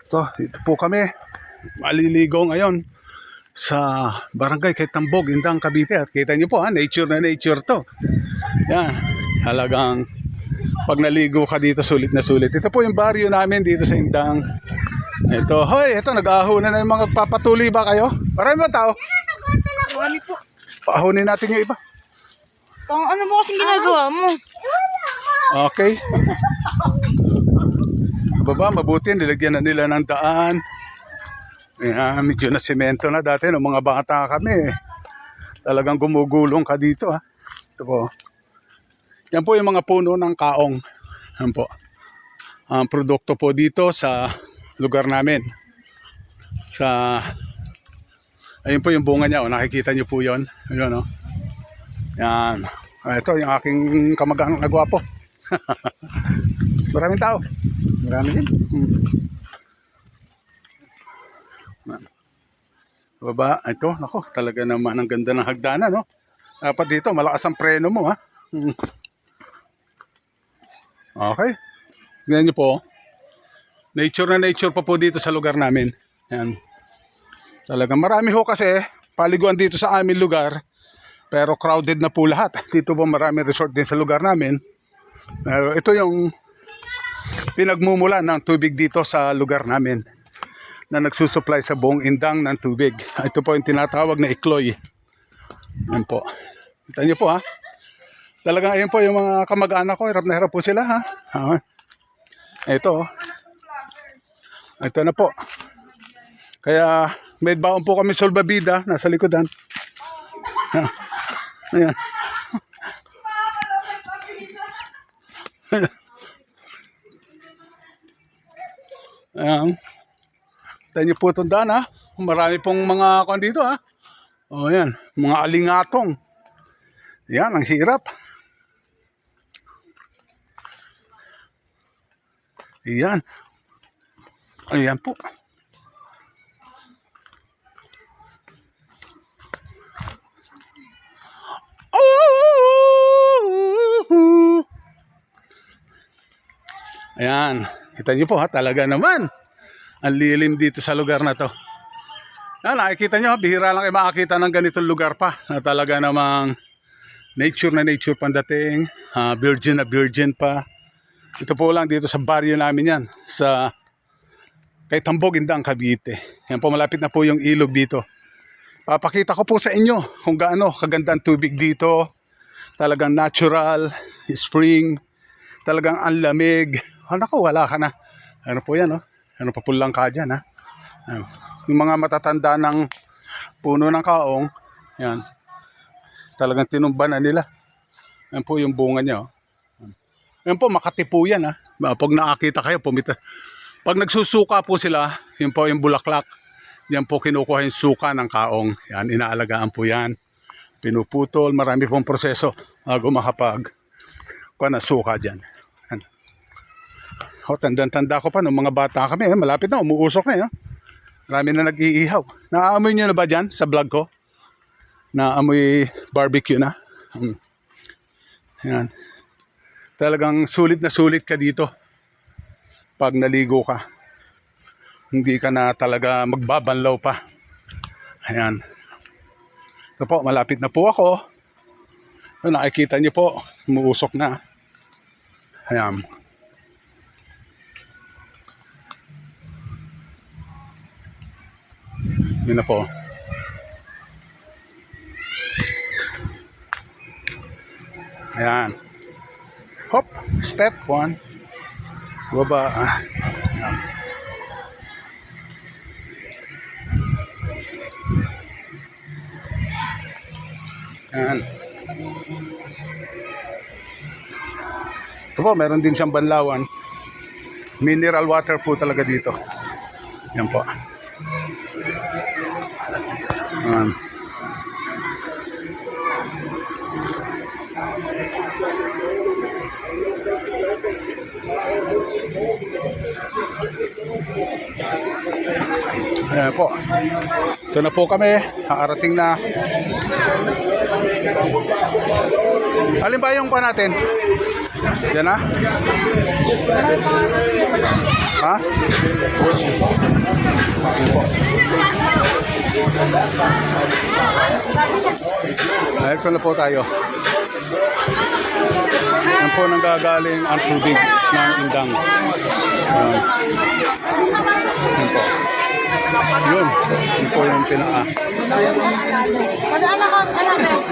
Ito po kami. Maliligo ngayon sa barangay Kaytambog, Indang, Cavite. At kita nyo po, nature na nature to. Yan. Talagang pag naligo ka dito, sulit na sulit. Ito po yung baryo namin dito sa Indang. Ito, ito, nag-ahunan na yung mga papatuloy ba kayo? Marami ba tao? Marami po. Paahunin natin yung iba. Ano mo kasing ginagawa mo? Okay. Baba, mabuti. Nilagyan na nila ng daan. Ayan, medyo na semento na dati. Nung mga bata kami, talagang gumugulong ka dito. Ito po. Yan po yung mga puno ng kaong. Yan po. Ang produkto po dito sa lugar namin. Ayun po yung bunga niya. Nakikita niyo po yun. Ayun, yan. Ito yung aking kamag-anak na gwapo. Maraming tao. Marami din. Baba, ito, nako, talaga naman ang ganda ng hagdanan, no? Dapat dito, malakas ang preno mo, ha? Okay. Tingnan niyo po. Nature na nature pa po dito sa lugar namin. Yan. Talagang marami ho kasi paliguan dito sa aming lugar. Pero crowded na po lahat. Dito po marami resort din sa lugar namin. Pero ito yung pinagmumulan ng tubig dito sa lugar namin na nagsusupply sa buong Indang ng tubig. Ito po yung tinatawag na Ikloy. Yan po. Kita niyo po, ha. Talagang ayun po yung mga kamag-anak ko. Hirap na hirap po sila, ha. Ito. Ito na po. Kaya may baon po kami solbabida. Nasa likodan. Ayan. Ayan. Tayo niyo po itong daan, ha. Marami pong mga kwan dito, ha. O, yan. Mga alingatong. Yan, ang hirap. Yan. Ayan po. Ayan. Kita niyo po, ha. Talaga naman. Ang lilim dito sa lugar na to. Nakikita nyo, bihira lang kayo makakita ng ganitong lugar pa. Na talaga namang nature na nature pandating. Virgin na virgin pa. Ito po lang dito sa baryo namin yan. Sa Kaytambog, Indang, Cavite. Yan po, malapit na po yung ilog dito. Papakita ko po sa inyo kung gaano kaganda ang tubig dito. Talagang natural, spring. Talagang ang lamig. Naku, wala ka na. Ano po yan, Ano papulang ka dyan, ha? Yung mga matatanda ng puno ng kaong, yan. Talagang tinumba na nila. Yan po yung bunga niya, Yan po, Makati po yan, ha? Pag nakakita kayo, pumita. Pag nagsusuka po sila, yun po yung bulaklak. Yan po kinukuha yung suka ng kaong. Yan, inaalagaan po yan. Pinuputol, marami pong proseso bago makapag na suka dyan. Tanda-tanda ko pa nung mga bata kami, malapit na, umuusok na, Marami na nag-iihaw. Naamoy nyo na ba dyan sa vlog ko? Naamoy barbecue na. Yan. Talagang sulit na sulit ka dito pag naligo ka. Hindi ka na talaga magbabanlaw pa. Ayan. Ito po, malapit na po ako. Nakikita nyo po, umuusok na. Ayan. Yun na po. Ayan. Hop. Step 1. Baba. Ayan. Ayan. Ito po, meron din siyang banlawan. Mineral water po talaga dito. Yan po. Ayan. Ayan po. Ito na po kami. Nakarating na. Alin ba yung pa natin? Yan na. Ha? Yun po. Ito na po tayo. Yan po nanggagaling ang tubig ng Indang. Yan. Yan po. Yun. Yun po yung pinaka. Madaan ako, anak.